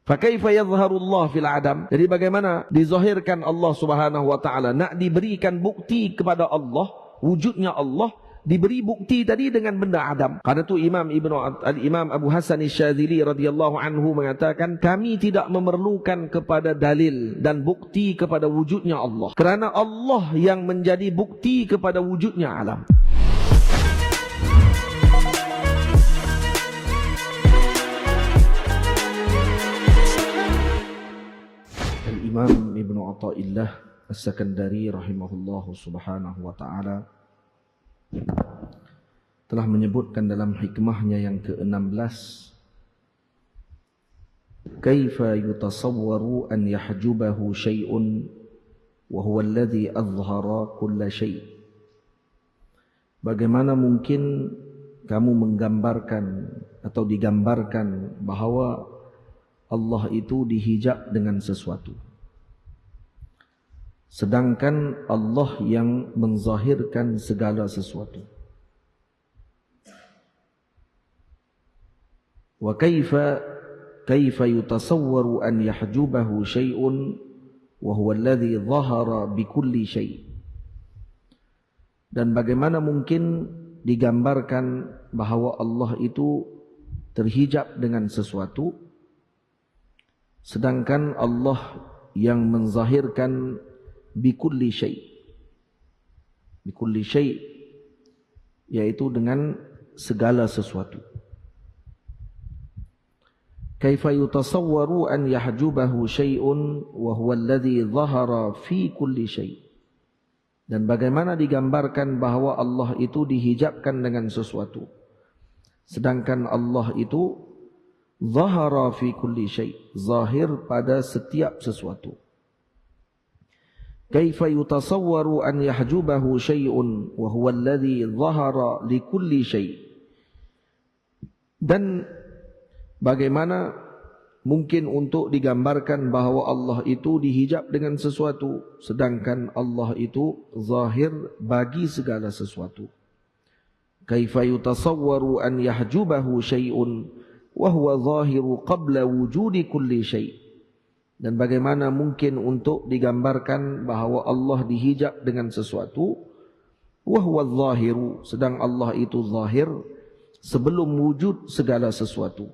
Fakaifa yadhharullah fil adam? Jadi bagaimana dizahirkan Allah Subhanahu wa taala? Nak diberikan bukti kepada Allah, wujudnya Allah, diberi bukti tadi dengan benda adam. Karena itu Imam Abu Hasan Asy-Syadzili radhiyallahu anhu mengatakan, kami tidak memerlukan kepada dalil dan bukti kepada wujudnya Allah, kerana Allah yang menjadi bukti kepada wujudnya alam. Imam Ibnu Athaillah As-Sakandari rahimahullahu subhanahu wa ta'ala telah menyebutkan dalam hikmahnya yang ke-16, kaifa yutasawwaru an yahjubahu syai'un wa huwa alladhi azhara kulla syai'. Bagaimana mungkin kamu menggambarkan atau digambarkan bahawa Allah itu dihijab dengan sesuatu, sedangkan Allah yang menzahirkan segala sesuatu. Wa kaifa yutasawwaru an yahjubahu syai'un wa huwa alladhi dhahara bikulli syai'. Dan bagaimana mungkin digambarkan bahawa Allah itu terhijab dengan sesuatu, sedangkan Allah yang menzahirkan bikulli syai'. Bikulli syai' yaitu dengan segala sesuatu. Kaifa yutasawwaru an yahjubahu syai'un wa huwa alladhi dhahara fi kulli syai'. Dan bagaimana digambarkan bahawa Allah itu dihijabkan dengan sesuatu, sedangkan Allah itu zahara fi kulli syai', zahir pada setiap sesuatu. Kaifa yutasawwaru an yahjubahu syai'un wa huwa alladhi zahara li kulli syai'. Dan bagaimana mungkin untuk digambarkan bahawa Allah itu dihijab dengan sesuatu, sedangkan Allah itu zahir bagi segala sesuatu. Kaifa yutasawwaru an yahjubahu syai'un wa huwa zahiru qabla wujudi kulli syai'. Dan bagaimana mungkin untuk digambarkan bahawa Allah dihijab dengan sesuatu, wa huwa zahiru, sedang Allah itu zahir sebelum wujud segala sesuatu.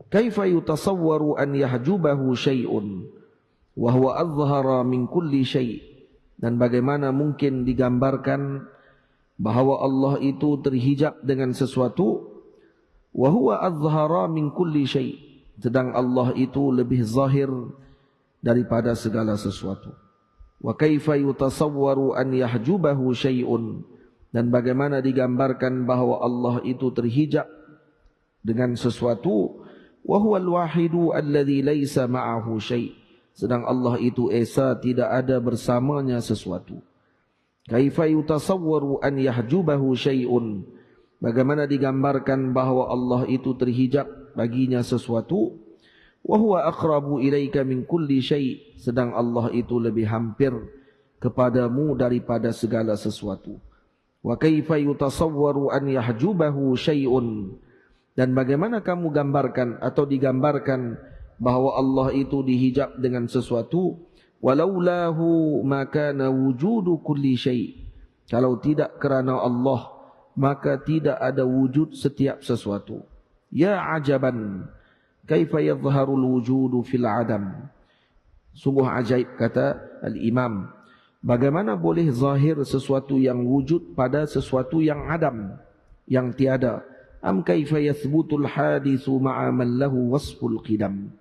Kaifa yutasawwaru an yahjubahu syai'un wa huwa azhara min kulli syai'. Dan bagaimana mungkin digambarkan bahawa Allah itu terhijab dengan sesuatu, wa huwa azhara min kulli syai', sedang Allah itu lebih zahir daripada segala sesuatu. Wa kaifa yutasawwaru an yahjubahu syai'un. Dan bagaimana digambarkan bahawa Allah itu terhijab dengan sesuatu, wa huwal wahidu alladhi laisa ma'ahu syai', sedang Allah itu esa, tidak ada bersamanya sesuatu. Kaifa yutasawwaru an yahjubahu syai'un. Bagaimana digambarkan bahawa Allah itu terhijab baginya sesuatu, wa huwa aqrabu ilaika min kulli syai', sedang Allah itu lebih hampir kepadamu daripada segala sesuatu. Wa kaifa yutasawwaru an yahjubahu syai'un. Dan bagaimana kamu gambarkan atau digambarkan bahawa Allah itu dihijab dengan sesuatu, walaulahu makana wujudu kulli syai'. Kalau tidak kerana Allah, maka tidak ada wujud setiap sesuatu. Ya ajaban, kaifa yadhharul wujudu fil adam. Sungguh ajaib, kata al-imam, bagaimana boleh zahir sesuatu yang wujud pada sesuatu yang adam, yang tiada. Am kaifa yathbutul hadithu ma'a man lahu wasful qidam.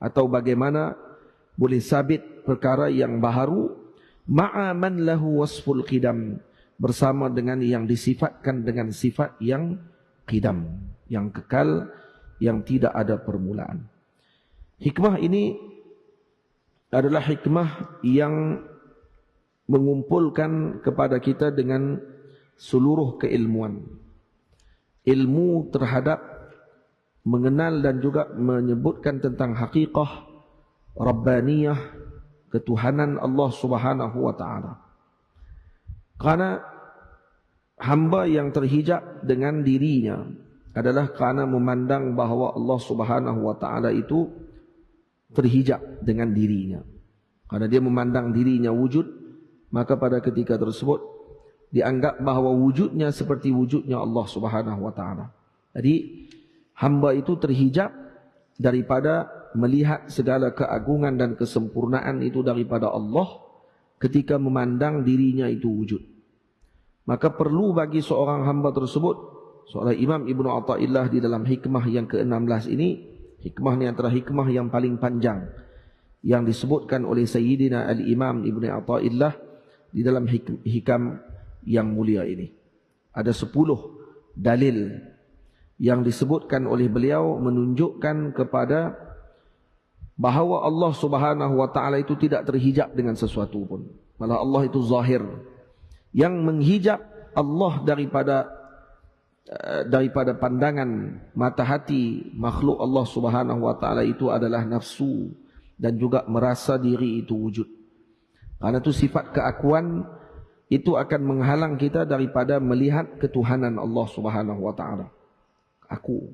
Atau bagaimana boleh sabit perkara yang baharu ma'a man lahu wasful qidam, bersama dengan yang disifatkan dengan sifat yang qidam, yang kekal, yang tidak ada permulaan. Hikmah ini adalah hikmah yang mengumpulkan kepada kita dengan seluruh keilmuan. Ilmu terhadap mengenal dan juga menyebutkan tentang hakikah Rabbaniyah, ketuhanan Allah Subhanahu wa ta'ala. Karena hamba yang terhijab dengan dirinya adalah kerana memandang bahawa Allah Subhanahu wa ta'ala itu terhijab dengan dirinya. Karena dia memandang dirinya wujud, maka pada ketika tersebut dianggap bahawa wujudnya seperti wujudnya Allah Subhanahu wa taala. Jadi hamba itu terhijab daripada melihat segala keagungan dan kesempurnaan itu daripada Allah ketika memandang dirinya itu wujud. Maka perlu bagi seorang hamba tersebut, seorang Imam Ibnu Athaillah di dalam hikmah yang ke-16 ini, hikmah ni antara hikmah yang paling panjang yang disebutkan oleh Sayyidina Al-Imam Ibnu Athaillah di dalam hikam yang mulia ini. Ada 10 dalil yang disebutkan oleh beliau menunjukkan kepada bahawa Allah Subhanahu wa taala itu tidak terhijab dengan sesuatu pun. Malah Allah itu zahir. Yang menghijab Allah daripada pandangan mata hati makhluk Allah Subhanahu wa taala itu adalah nafsu dan juga merasa diri itu wujud. Karena itu sifat keakuan itu akan menghalang kita daripada melihat ketuhanan Allah Subhanahu wa taala. Aku,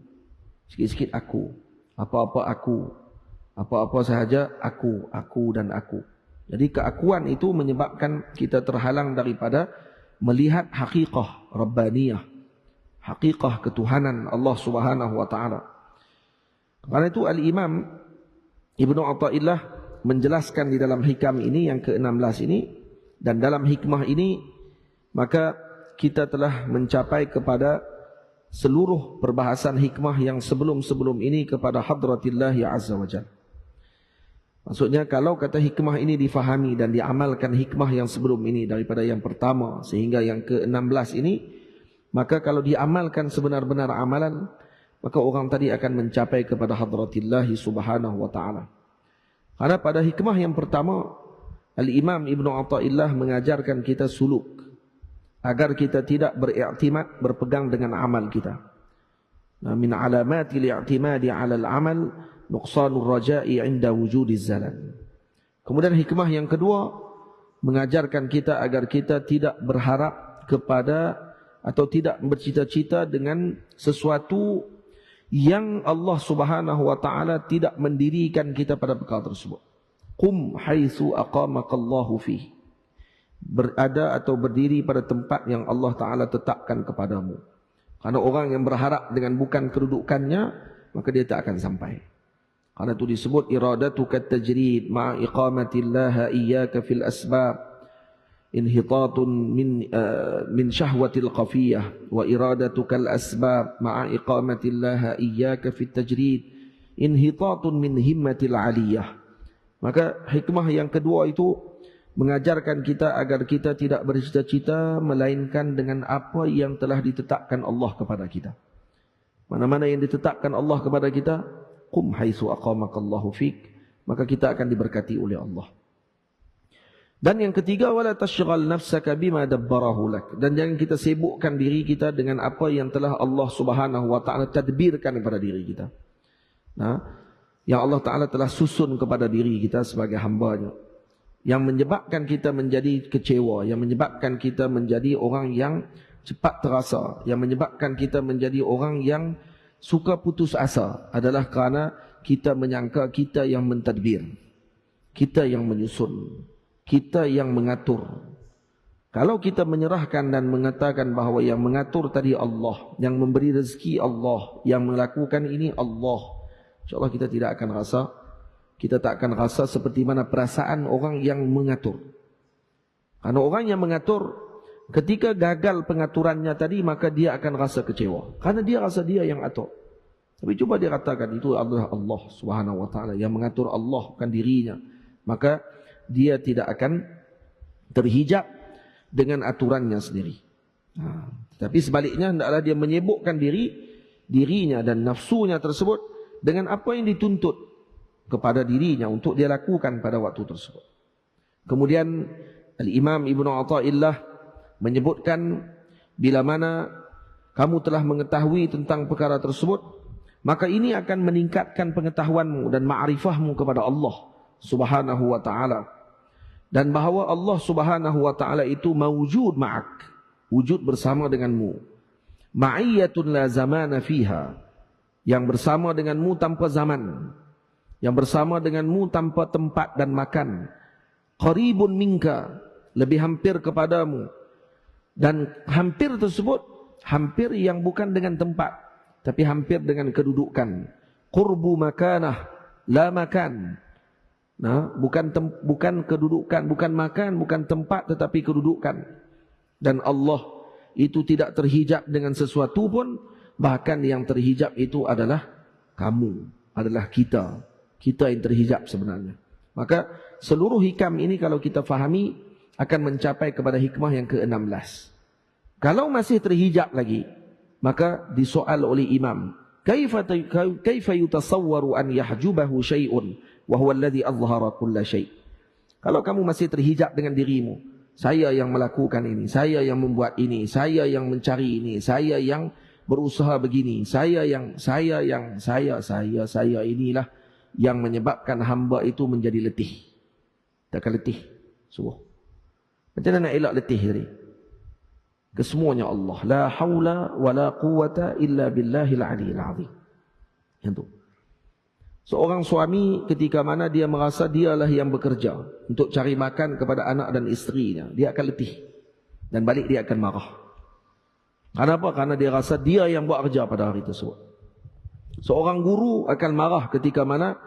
sikit-sikit aku, apa-apa aku, apa-apa sahaja aku dan aku. Jadi keakuan itu menyebabkan kita terhalang daripada melihat hakikah Rabbaniyah, hakikah ketuhanan Allah Subhanahu wa taala. Karena itu Al-Imam Ibnu Athaillah menjelaskan di dalam hikam ini yang ke-16 ini, dan dalam hikmah ini maka kita telah mencapai kepada seluruh perbahasan hikmah yang sebelum-sebelum ini kepada hadratillah azza wa jalla. Maksudnya kalau kata hikmah ini difahami dan diamalkan hikmah yang sebelum ini daripada yang pertama sehingga yang ke-16 ini, maka kalau diamalkan sebenar-benar amalan, maka orang tadi akan mencapai kepada hadratillah subhanahu wa ta'ala. Karena pada hikmah yang pertama, Al-Imam Ibnu Athaillah mengajarkan kita suluk agar kita tidak beriktimad, berpegang dengan amal kita. Min alamatil i'timadi 'ala al-amal nuqsanur raja'i 'inda wujudiz zalal. Kemudian hikmah yang kedua mengajarkan kita agar kita tidak berharap kepada atau tidak bercita-cita dengan sesuatu yang Allah Subhanahu wa taala tidak mendirikan kita pada perkara tersebut. Qum haitsu aqamakallahu fihi. Berada atau berdiri pada tempat yang Allah Ta'ala tetapkan kepadamu. Karena orang yang berharap dengan bukan kedudukannya, maka dia tak akan sampai. Karena itu disebut iradatuka tajrid ma'a iqamatillaha iyyaka fil asbab inhitatun min syahwatil qafiyah wa iradatukal asbab ma'a iqamatillaha iyyaka fit tajrid inhitatun min himmatil aliyah. Maka hikmah yang kedua itu mengajarkan kita agar kita tidak bercita-cita melainkan dengan apa yang telah ditetapkan Allah kepada kita. Mana-mana yang ditetapkan Allah kepada kita, qum haitsu aqamakallahu fik, maka kita akan diberkati oleh Allah. Dan yang ketiga, wala tashghal nafsaka bima dabbarahu lak, dan jangan kita sibukkan diri kita dengan apa yang telah Allah Subhanahu wa taala tadbirkan kepada diri kita. Nah, yang Allah Taala telah susun kepada diri kita sebagai hamba-Nya, yang menyebabkan kita menjadi kecewa, yang menyebabkan kita menjadi orang yang cepat terasa, yang menyebabkan kita menjadi orang yang suka putus asa, adalah kerana kita menyangka kita yang mentadbir, kita yang menyusun, kita yang mengatur. Kalau kita menyerahkan dan mengatakan bahawa yang mengatur tadi Allah, yang memberi rezeki Allah, yang melakukan ini Allah, InsyaAllah kita tidak akan rasa, kita tak akan rasa seperti mana perasaan orang yang mengatur. Karena orang yang mengatur, ketika gagal pengaturannya tadi, maka dia akan rasa kecewa. Karena dia rasa dia yang atur. Tapi coba dia katakan, itu adalah Allah Subhanahu wa ta'ala. Yang mengatur Allah bukan dirinya. Maka dia tidak akan terhijab dengan aturannya sendiri. Tapi sebaliknya, hendaklah dia menyibukkan dirinya dan nafsunya tersebut dengan apa yang dituntut kepada dirinya untuk dia lakukan pada waktu tersebut. Kemudian Al-Imam Ibnu Athaillah menyebutkan, bila mana kamu telah mengetahui tentang perkara tersebut, maka ini akan meningkatkan pengetahuanmu dan ma'rifahmu kepada Allah Subhanahu wa ta'ala. Dan bahawa Allah Subhanahu wa ta'ala itu mawjud ma'ak, wujud bersama denganmu. Ma'iyyatun la zamana fiha, yang bersama denganmu tanpa zaman. yang bersama denganmu tanpa tempat dan makan. Qaribun minka, lebih hampir kepadamu. Dan hampir tersebut, hampir yang bukan dengan tempat, tapi hampir dengan kedudukan. Qurbu makanah, la makan. Nah, bukan kedudukan, bukan makan, bukan tempat, tetapi kedudukan. Dan Allah itu tidak terhijab dengan sesuatu pun, bahkan yang terhijab itu adalah kamu, adalah kita. Kita yang terhijab sebenarnya. Maka seluruh hikam ini kalau kita fahami akan mencapai kepada hikmah yang ke-16. Kalau masih terhijab lagi, maka disoal oleh imam, kaifa yutasawwaru an yahjubahu syai'un wa huwa alladhi azhara kulla syai'. Kalau kamu masih terhijab dengan dirimu, saya yang melakukan ini, saya yang membuat ini, saya yang mencari ini, saya yang berusaha begini, saya inilah yang menyebabkan hamba itu menjadi letih. Takkan letih, sungguh. Macam mana nak elak letih tadi? Kesemuanya Allah. La haula wa la quwata illa billahil aliyil azim. Yang tu. Seorang suami ketika mana dia merasa dialah yang bekerja untuk cari makan kepada anak dan isterinya, dia akan letih. Dan balik dia akan marah. Kenapa? Karena dia rasa dia yang buat kerja pada hari tersebut. Seorang guru akan marah ketika mana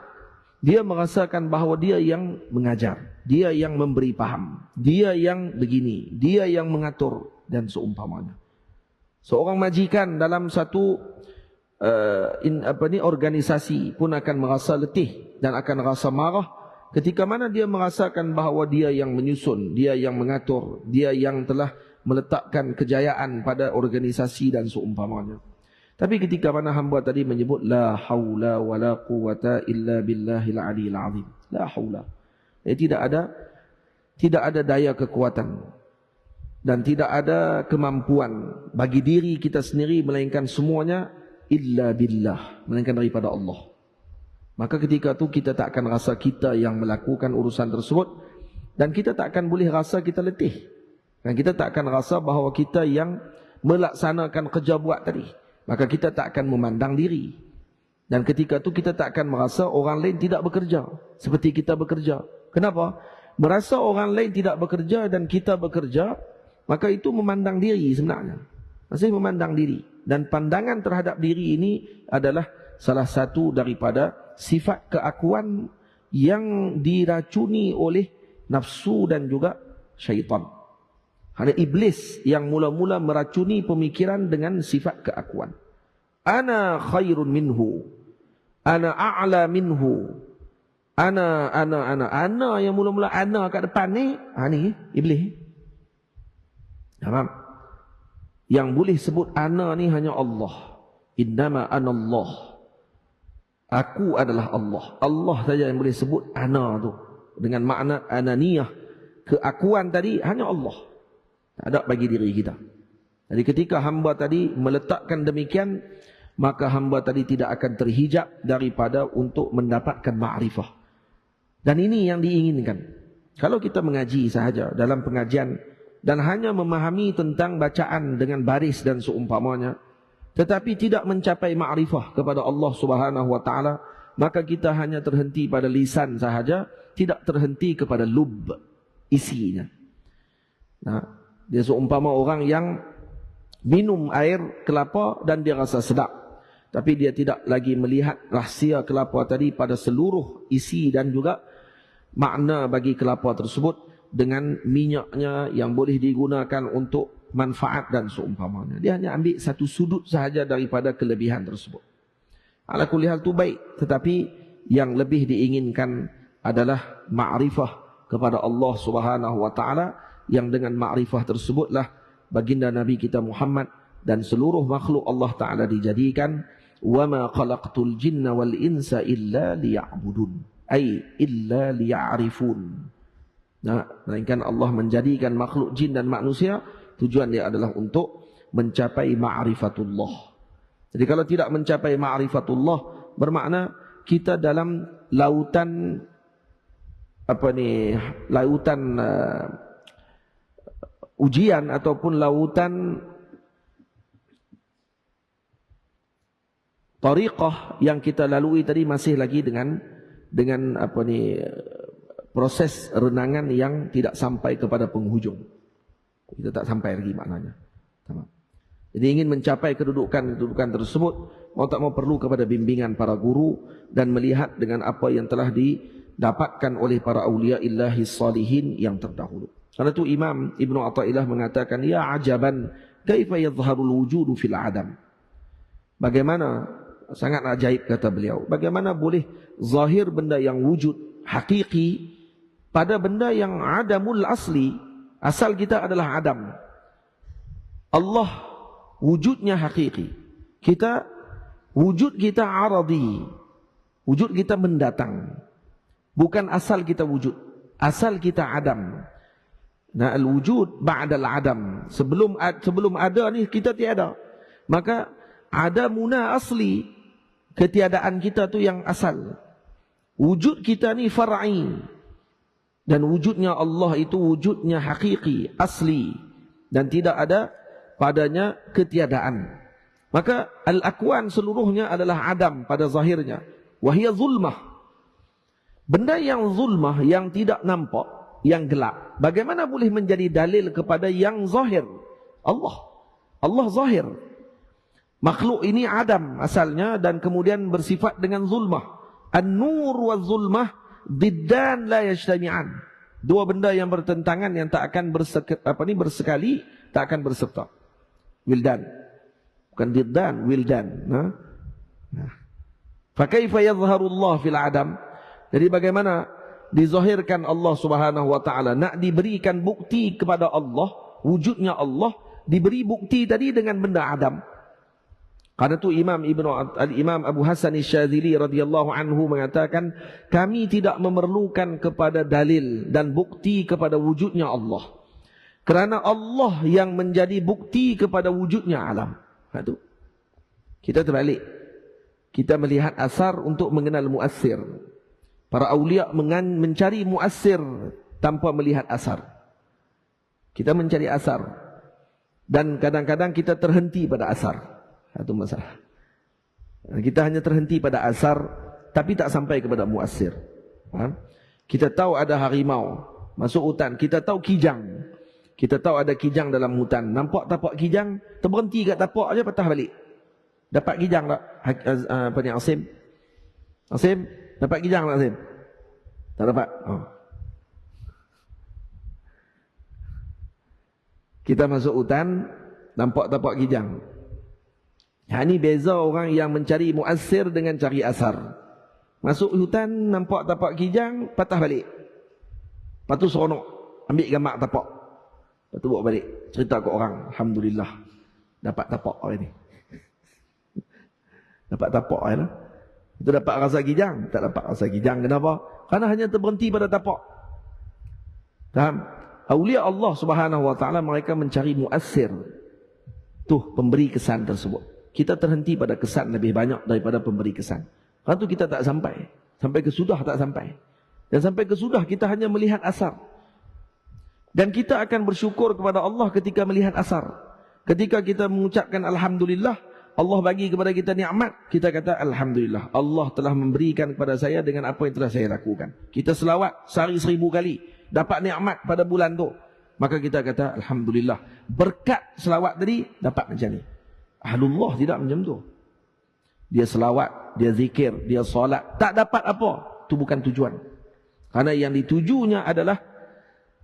dia merasakan bahawa dia yang mengajar, dia yang memberi paham, dia yang begini, dia yang mengatur dan seumpamanya. Seorang majikan dalam satu organisasi pun akan merasa letih dan akan rasa marah ketika mana dia merasakan bahawa dia yang menyusun, dia yang mengatur, dia yang telah meletakkan kejayaan pada organisasi dan seumpamanya. Tapi ketika mana hamba tadi menyebut la haula wa la quwata illa billahil aliyil azim, la haula, tidak ada daya kekuatan dan tidak ada kemampuan bagi diri kita sendiri melainkan semuanya illa billah, melainkan daripada Allah. Maka ketika itu kita tak akan rasa kita yang melakukan urusan tersebut, dan kita tak akan boleh rasa kita letih, dan kita tak akan rasa bahawa kita yang melaksanakan kerja buat tadi. Maka kita tak akan memandang diri, dan ketika itu kita tak akan merasa orang lain tidak bekerja seperti kita bekerja. Kenapa? Merasa orang lain tidak bekerja dan kita bekerja, maka itu memandang diri sebenarnya. Masih memandang diri. Dan pandangan terhadap diri ini adalah salah satu daripada sifat keakuan yang diracuni oleh nafsu dan juga syaitan. Hanya iblis yang mula-mula meracuni pemikiran dengan sifat keakuan. Ana khairun minhu, ana a'la minhu, ana yang mula-mula ana kat depan ni, ni iblis. Faham? Yang boleh sebut ana ni hanya Allah. Innama anallah. Aku adalah Allah. Allah saja yang boleh sebut ana tu. Dengan makna ananiyah. Keakuan tadi hanya Allah. Tak ada bagi diri kita. Jadi ketika hamba tadi meletakkan demikian, maka hamba tadi tidak akan terhijab daripada untuk mendapatkan ma'rifah. Dan ini yang diinginkan. Kalau kita mengaji sahaja dalam pengajian dan hanya memahami tentang bacaan dengan baris dan seumpamanya, tetapi tidak mencapai ma'rifah kepada Allah Subhanahu wa taala, maka kita hanya terhenti pada lisan sahaja, tidak terhenti kepada lub, isinya. Nah, dia seumpama orang yang minum air kelapa dan dia rasa sedap, tapi dia tidak lagi melihat rahsia kelapa tadi pada seluruh isi dan juga makna bagi kelapa tersebut, dengan minyaknya yang boleh digunakan untuk manfaat dan seumpamanya. Dia hanya ambil satu sudut sahaja daripada kelebihan tersebut. Ala kulli hal tu baik, tetapi yang lebih diinginkan adalah ma'rifah kepada Allah Subhanahu wa taala, yang dengan ma'rifah tersebutlah baginda Nabi kita Muhammad dan seluruh makhluk Allah taala dijadikan. Wa ma khalaqtul jinna wal insa illa liya'budun, ay illa liya'rifun. Nah, melainkan Allah menjadikan makhluk jin dan manusia, tujuan dia adalah untuk mencapai ma'rifatullah. Jadi kalau tidak mencapai ma'rifatullah, bermakna kita dalam lautan lautan ujian ataupun lautan tariqah yang kita lalui tadi masih lagi dengan dengan proses renangan yang tidak sampai kepada penghujung. Kita tak sampai lagi maknanya. Tamam. Jadi ingin mencapai kedudukan tersebut, mau tak mau perlu kepada bimbingan para guru dan melihat dengan apa yang telah didapatkan oleh para awliya illahi salihin yang terdahulu. Karena itu Imam Ibn Athaillah mengatakan, ya ajaban kaifa yadhharul wujudu fil adam. Bagaimana, sangat ajaib kata beliau, bagaimana boleh zahir benda yang wujud hakiki pada benda yang adamul asli. Asal kita adalah adam. Allah wujudnya hakiki. Wujud kita aradi. Wujud kita mendatang. Bukan asal kita wujud. Asal kita adam. Nah, al-wujud ba'dal adam. Sebelum ada ni kita tiada. Maka adamuna asli. Ketiadaan kita tu yang asal. Wujud kita ni far'i. Dan wujudnya Allah itu wujudnya hakiki, asli. Dan tidak ada padanya ketiadaan. Maka al-akwan seluruhnya adalah adam pada zahirnya. Wahia zulmah. Benda yang zulmah, yang tidak nampak, yang gelap, bagaimana boleh menjadi dalil kepada yang zahir? Allah zahir. Makhluk ini adam asalnya dan kemudian bersifat dengan zulmah. An-nur wa zulmah diddan la yajtami'an. Dua benda yang bertentangan yang tak akan bersekali, tak akan berserta. Wildan. Bukan diddan, wildan. Fa kaifa yadhharu Allah fil adam? Jadi bagaimana dizahirkan Allah Subhanahu wa taala, nak diberikan bukti kepada Allah, wujudnya Allah, diberi bukti tadi dengan benda adam. Karena itu Imam Abu Hasan Asy-Syadzili radhiyallahu anhu mengatakan, kami tidak memerlukan kepada dalil dan bukti kepada wujudnya Allah. Kerana Allah yang menjadi bukti kepada wujudnya alam. Itu. Kita terbalik. Kita melihat asar untuk mengenal muassir. Para awliya mencari muassir tanpa melihat asar. Kita mencari asar. Dan kadang-kadang kita terhenti pada asar. Itu masalah. Kita hanya terhenti pada asar, tapi tak sampai kepada muassir. Kita tahu ada harimau masuk hutan. Kita tahu kijang. Kita tahu ada kijang dalam hutan. Nampak tapak kijang, terberhenti kat tapak aja, patah balik. Dapat kijang tak? Asim? Asim? Dapat kijang tak Asim? Tak dapat? Kita masuk hutan, nampak tapak kijang. Ini beza orang yang mencari muassir dengan cari asar. Masuk hutan, nampak tapak kijang, patah balik. Lepas tu seronok, ambil gambar tapak. Lepas tu bawa balik, cerita ke orang, alhamdulillah, dapat tapak hari ni. Dapat tapak hari ni. Itu dapat rasa kijang? Tak dapat rasa kijang. Kenapa? Karena hanya terberhenti pada tapak. Faham? Awliya Allah Subhanahu wa taala mereka mencari muassir. Tuh pemberi kesan tersebut. Kita terhenti pada kesan lebih banyak daripada pemberi kesan. Karena itu kita tak sampai. Sampai ke sudah tak sampai. Dan sampai ke sudah kita hanya melihat asar. Dan kita akan bersyukur kepada Allah ketika melihat asar. Ketika kita mengucapkan alhamdulillah, Allah bagi kepada kita nikmat, kita kata alhamdulillah. Allah telah memberikan kepada saya dengan apa yang telah saya lakukan. Kita selawat sehari 1000 kali, dapat nikmat pada bulan tu. Maka kita kata alhamdulillah. Berkat selawat tadi dapat macam ni. Ahlullah tidak macam tu. Dia selawat, dia zikir, dia solat, tak dapat apa. Itu bukan tujuan. Karena yang ditujunya adalah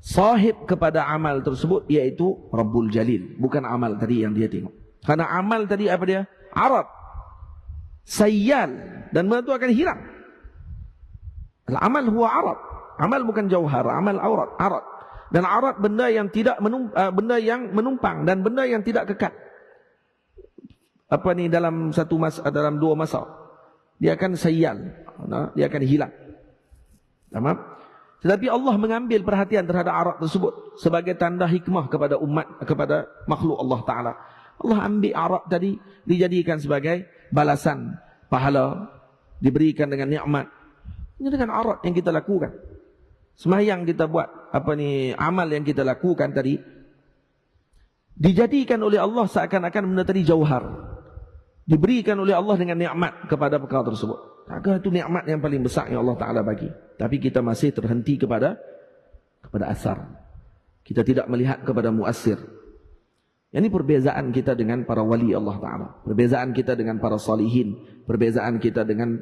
sahib kepada amal tersebut, iaitu Rabbul Jalil. Bukan amal tadi yang dia tengok. Karena amal tadi apa dia? Arad. Sayyal. Dan benda itu akan hilang. Al-amal huwa arad. Amal bukan jauhar. Amal aurat. Arad. Dan arad benda yang benda yang menumpang. Dan benda yang tidak kekal. Dalam dalam dua masa. Dia akan sayyal. Dia akan hilang. Tamam? Tetapi Allah mengambil perhatian terhadap arad tersebut sebagai tanda hikmah kepada umat, kepada makhluk Allah Ta'ala. Allah ambil arad tadi dijadikan sebagai balasan pahala, diberikan dengan nikmat. Ini dengan arad yang kita lakukan. Sembahyang kita buat, amal yang kita lakukan tadi dijadikan oleh Allah seakan-akan benda tadi jauhar. diberikan oleh Allah dengan nikmat kepada perkara tersebut. Maka itu nikmat yang paling besar yang Allah Ta'ala bagi. Tapi kita masih terhenti kepada asar. Kita tidak melihat kepada muassir. Ini perbezaan kita dengan para wali Allah Ta'ala. Perbezaan kita dengan para salihin. Perbezaan kita dengan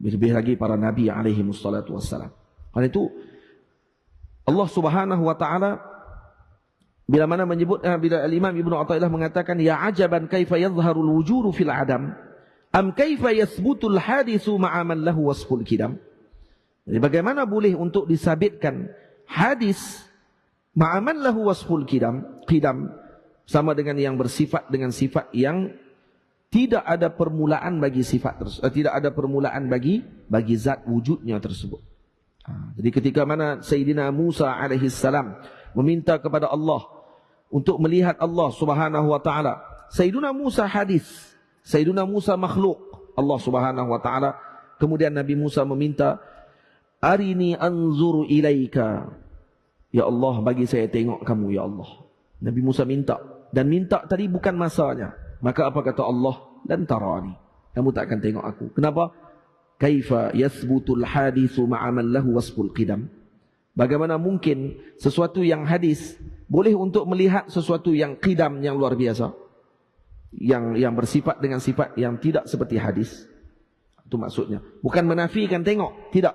lebih lagi para nabi alaihi wassalatu wassalam. Karena itu Allah Subhanahu wa Ta'ala bila mana menyebut bila Al-Imam Ibnu Athaillah mengatakan ya ajaban kaifa yadhharul wujudu fil adam am kaifa yathbutul hadithu ma'a man lahu wasful kidam. Jadi bagaimana boleh untuk disabitkan hadis ma'a man lahu wasful qidam sama dengan yang bersifat dengan sifat yang tidak ada permulaan bagi sifat tersebut, tidak ada permulaan bagi zat wujudnya tersebut. Jadi ketika mana Sayyidina Musa alaihi salam meminta kepada Allah untuk melihat Allah Subhanahu wa taala, Sayyidina Musa hadis, Sayyidina Musa makhluk Allah Subhanahu wa taala, kemudian Nabi Musa meminta arini anzuru ilaika, ya Allah bagi saya tengok kamu ya Allah. Nabi Musa minta, dan minta tadi bukan masanya. Maka apa kata Allah? Lan tarani, kamu tak akan tengok aku. Kenapa? Kaifa yathbutul hadithu ma'a man lahu wasful qidam. Bagaimana mungkin sesuatu yang hadis boleh untuk melihat sesuatu yang qidam, yang luar biasa, yang bersifat dengan sifat yang tidak seperti hadis. Itu maksudnya. Bukan menafikan tengok, tidak.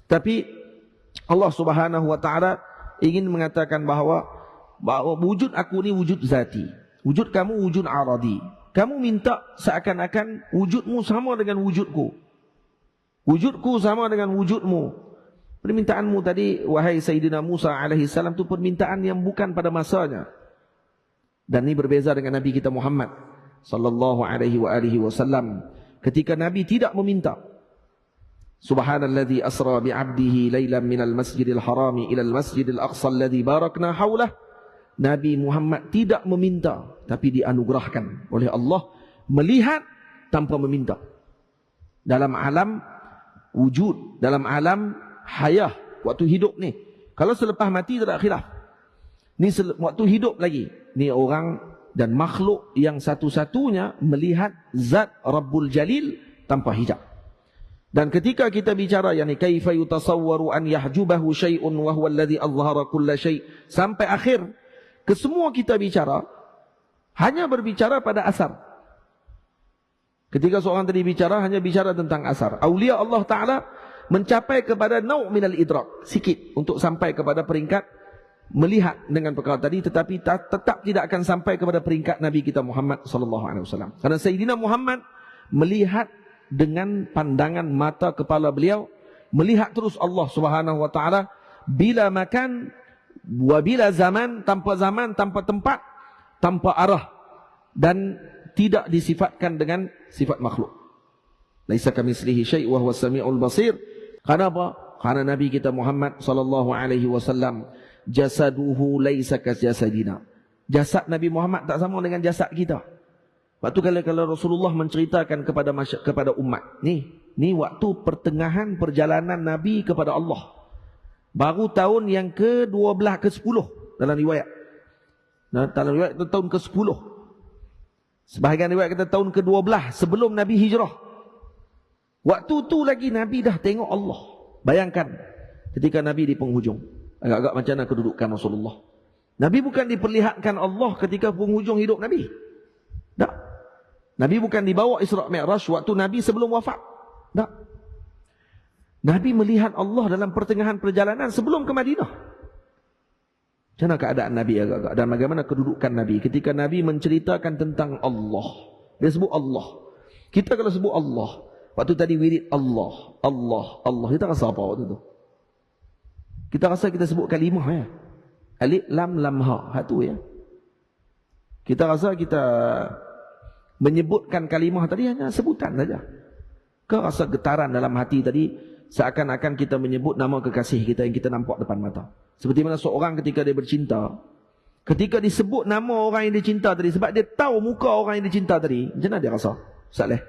Tapi Allah Subhanahu wa taala ingin mengatakan bahawa wujud aku ni wujud zati, wujud kamu wujud aradi. Kamu minta seakan-akan wujudmu sama dengan wujudku, wujudku sama dengan wujudmu. Permintaanmu tadi wahai Sayyidina Musa alaihi salam itu permintaan yang bukan pada masanya. Dan ini berbeza dengan Nabi kita Muhammad sallallahu alaihi wasallam. Ketika Nabi tidak meminta, Subhanalladzi asra bi'abdihi lailan minal masjidil harami ilal masjidil aqsa alladzi barakna haulah. Nabi Muhammad tidak meminta, tapi dianugerahkan oleh Allah melihat tanpa meminta. Dalam alam wujud, dalam alam hayah, waktu hidup ni. Kalau selepas mati tidak khilaf. Ni waktu hidup lagi. Ni orang dan makhluk yang satu-satunya melihat zat Rabbul Jalil tanpa hijab. Dan ketika kita bicara yani kaifa yutasawwaru an yahjubahu syai'un wa huwa alladhi azhara kulla syai' sampai akhir, kesemua kita bicara hanya berbicara pada asar. Ketika seorang tadi bicara hanya bicara tentang asar. Aulia Allah Ta'ala mencapai kepada nau' minal idrak, sikit untuk sampai kepada peringkat melihat dengan perkara tadi, tetapi tetap tidak akan sampai kepada peringkat Nabi kita Muhammad sallallahu alaihi wasallam. Karena Sayyidina Muhammad melihat dengan pandangan mata kepala beliau, melihat terus Allah Subhanahu wa taala bila makan wa bila zaman, tanpa tempat, tanpa arah, dan tidak disifatkan dengan sifat makhluk. Laisa kamitslihi syai' wa huwas samiul basir. Kenapa? Karena Nabi kita Muhammad sallallahu alaihi wasallam jasaduhu laisa kajasadina. Jasad Nabi Muhammad tak sama dengan jasad kita. Waktu kalau Rasulullah menceritakan kepada umat, ni waktu pertengahan perjalanan Nabi kepada Allah. Baru tahun yang ke-12 ke-10 dalam riwayat. Dalam riwayat itu tahun ke-10. Sebahagian riwayat kata tahun ke-12 sebelum Nabi hijrah. Waktu tu lagi Nabi dah tengok Allah. Bayangkan ketika Nabi di penghujung. Agak-agak macam mana kedudukan Rasulullah. Nabi bukan diperlihatkan Allah ketika penghujung hidup Nabi. Tak. Nabi bukan dibawa Isra' Mi'raj waktu Nabi sebelum wafat. Tak. Nabi melihat Allah dalam pertengahan perjalanan sebelum ke Madinah. Macam mana keadaan Nabi agak-agak? Dan bagaimana kedudukan Nabi ketika Nabi menceritakan tentang Allah. Dia sebut Allah. Kita kalau sebut Allah, waktu tadi wirid Allah, Allah, Allah, kita rasa apa waktu tu? Kita rasa kita sebut kalimah ya. Alif lam lam ha, tu ya. Kita rasa kita menyebutkan kalimah tadi hanya sebutan saja. Kau rasa getaran dalam hati tadi seakan-akan kita menyebut nama kekasih kita yang kita nampak depan mata. Seperti mana seorang ketika dia bercinta, ketika disebut nama orang yang dia cinta tadi, sebab dia tahu muka orang yang dia cinta tadi, macam mana dia rasa? Saleh.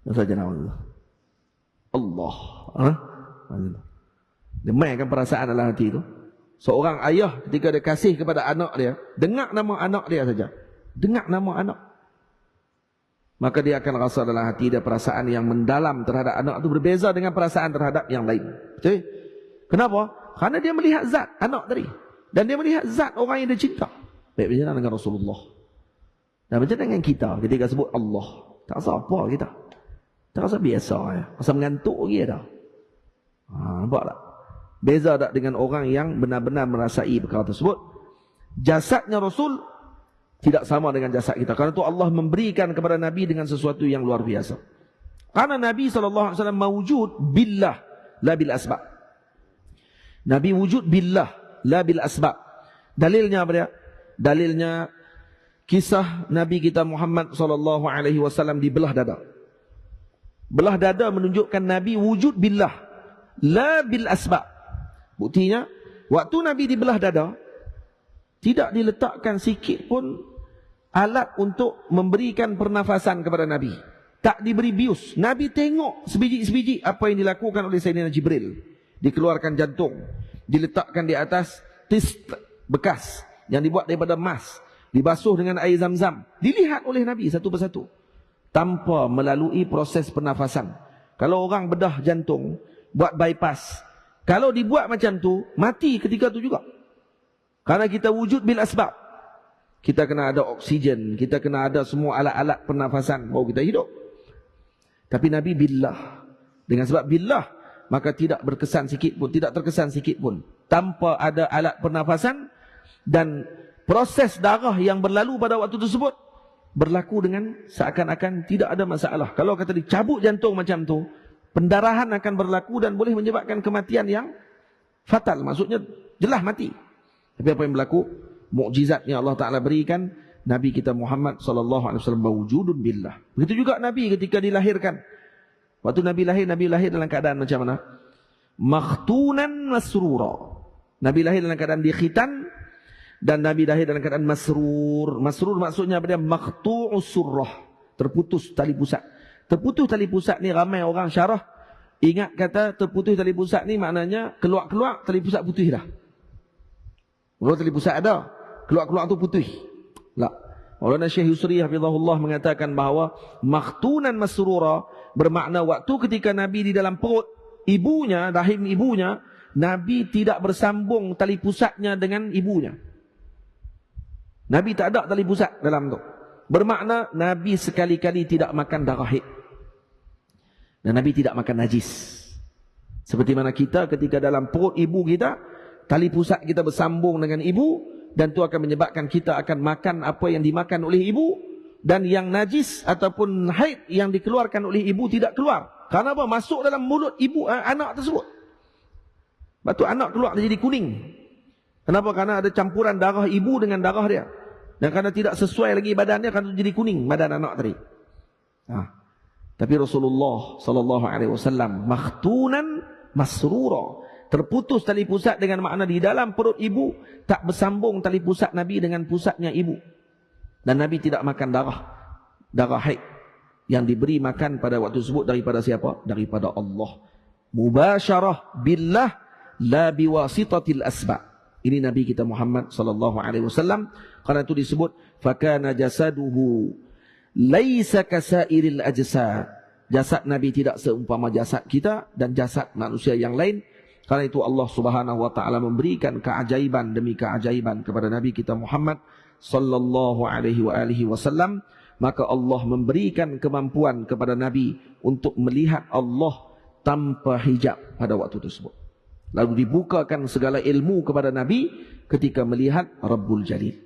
Rasa jenama Allah. Dia mainkan perasaan dalam hati itu. Seorang ayah ketika dia kasih kepada anak dia, dengar nama anak dia saja. Dengar nama anak. maka dia akan rasa dalam hati dia perasaan yang mendalam terhadap anak itu berbeza dengan perasaan terhadap yang lain. Betul? Kenapa? Karena dia melihat zat anak tadi. Dan dia melihat zat orang yang dia cinta. Baik macam mana dengan Rasulullah? Dan macam mana dengan kita ketika sebut Allah? Tak rasa apa kita. Tak rasa biasa ya. Rasa mengantuk lagi dah. Nampak tak? Beza tak dengan orang yang benar-benar merasai perkara tersebut? Jasadnya Rasul tidak sama dengan jasad kita. Karena itu Allah memberikan kepada Nabi dengan sesuatu yang luar biasa. Karena Nabi SAW mawujud billah, la bil asbab. Nabi wujud billah, la bil asbab. Dalilnya apa dia? Dalilnya kisah Nabi kita Muhammad SAW dibelah dada. Belah dada menunjukkan Nabi wujud billah, la bil asbab. Buktinya, waktu Nabi dibelah dada, tidak diletakkan sikit pun alat untuk memberikan pernafasan kepada Nabi. Tak diberi bius. Nabi tengok sebiji-sebiji apa yang dilakukan oleh Sayyidina Jibril. Dikeluarkan jantung, diletakkan di atas tis bekas yang dibuat daripada emas, dibasuh dengan air zam-zam. Dilihat oleh Nabi satu persatu tanpa melalui proses pernafasan. Kalau orang bedah jantung, buat bypass, kalau dibuat macam tu, mati ketika tu juga. Karena kita wujud bil asbab. Kita kena ada oksigen, kita kena ada semua alat-alat pernafasan baru kita hidup. Tapi Nabi billah. Dengan sebab billah, maka tidak berkesan sikit pun, tidak terkesan sikit pun. Tanpa ada alat pernafasan dan proses darah yang berlalu pada waktu tersebut berlaku dengan seakan-akan tidak ada masalah. Kalau kata dicabut jantung macam tu, pendarahan akan berlaku dan boleh menyebabkan kematian yang fatal. Maksudnya jelas mati. Tapi apa yang berlaku? Mukjizat yang Allah Ta'ala berikan, Nabi kita Muhammad SAW berwujudun billah. Begitu juga Nabi ketika dilahirkan. Waktu Nabi lahir dalam keadaan macam mana? Makhtunan masrura. Nabi lahir dalam keadaan dikhitan, dan Nabi lahir dalam keadaan masrur. Masrur maksudnya apa dia? Maqtu'us surrah. Terputus tali pusat. Terputus tali pusat ni ramai orang syarah ingat kata terputus tali pusat ni maknanya keluar-keluar tali pusat putih dah. Kalau tali pusat ada, keluar-keluar tu putih. Tak. Maulana Syekh Yusri hafizahullah mengatakan bahawa makhtunan masrura bermakna waktu ketika Nabi di dalam perut ibunya, rahim ibunya, Nabi tidak bersambung tali pusatnya dengan ibunya. Nabi tak ada tali pusat dalam tu. Bermakna Nabi sekali-kali tidak makan darah haid. Dan Nabi tidak makan najis. Seperti mana kita ketika dalam perut ibu kita, tali pusat kita bersambung dengan ibu, dan itu akan menyebabkan kita akan makan apa yang dimakan oleh ibu, dan yang najis ataupun haid yang dikeluarkan oleh ibu tidak keluar. Karena apa? Masuk dalam mulut ibu anak tersebut. Lepas tu anak keluar dia jadi kuning. Kenapa? Karena ada campuran darah ibu dengan darah dia. Dan karena tidak sesuai lagi badannya, kan jadi kuning badan anak tadi. Tapi Rasulullah SAW makhtunan masrura. Terputus tali pusat dengan makna di dalam perut ibu tak bersambung tali pusat Nabi dengan pusatnya ibu. Dan Nabi tidak makan darah haid yang diberi makan pada waktu tersebut daripada siapa? Daripada Allah. Mubasyarah billah la biwasitatil asbab. Ini Nabi kita Muhammad SAW. Karena itu disebut fakana jasaduhu laisa kasairil ajsad. Jasad Nabi tidak seumpama jasad kita dan jasad manusia yang lain. Karena itu Allah Subhanahu wa taala memberikan keajaiban demi keajaiban kepada Nabi kita Muhammad sallallahu alaihi wasallam. Maka Allah memberikan kemampuan kepada Nabi untuk melihat Allah tanpa hijab pada waktu tersebut. Lalu dibukakan segala ilmu kepada Nabi ketika melihat Rabbul Jalil.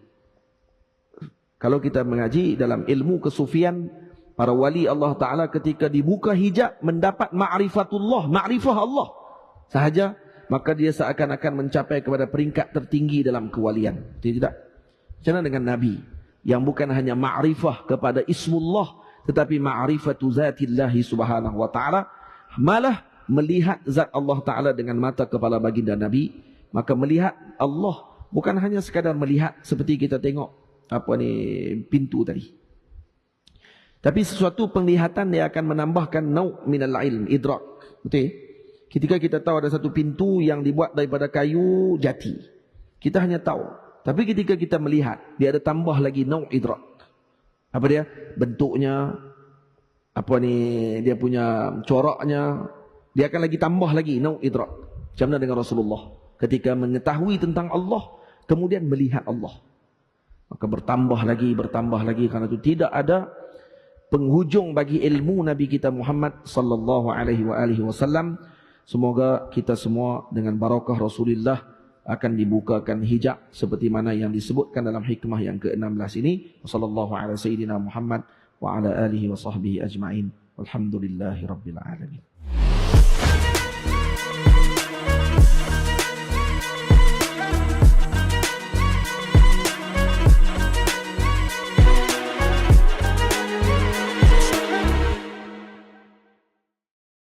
Kalau kita mengaji dalam ilmu kesufian, para wali Allah Ta'ala ketika dibuka hijab mendapat ma'rifatullah, ma'rifah Allah sahaja, maka dia seakan-akan mencapai kepada peringkat tertinggi dalam kewalian. Tidak. Macam mana dengan Nabi yang bukan hanya ma'rifah kepada ismullah, tetapi ma'rifatu zatillahi subhanahu wa ta'ala, malah melihat zat Allah Ta'ala dengan mata kepala baginda Nabi. Maka melihat Allah bukan hanya sekadar melihat seperti kita tengok pintu tadi, tapi sesuatu penglihatan yang akan menambahkan nau' minal ilm, idrak. Betul? Ketika kita tahu ada satu pintu yang dibuat daripada kayu jati, kita hanya tahu. Tapi ketika kita melihat, dia ada tambah lagi nau' idrak. Apa dia? Bentuknya, apa ni, dia punya coraknya, dia akan lagi tambah lagi nau idrak. Macam mana dengan Rasulullah ketika mengetahui tentang Allah kemudian melihat Allah, maka bertambah lagi karena itu tidak ada penghujung bagi ilmu Nabi kita Muhammad sallallahu alaihi wasallam. Semoga kita semua dengan barakah Rasulullah akan dibukakan hijab seperti mana yang disebutkan dalam hikmah yang ke-16 ini. Sallallahu alaihi sayyidina Muhammad wa ala alihi wa sahbihi ajma'in. Walhamdulillahirabbil alamin.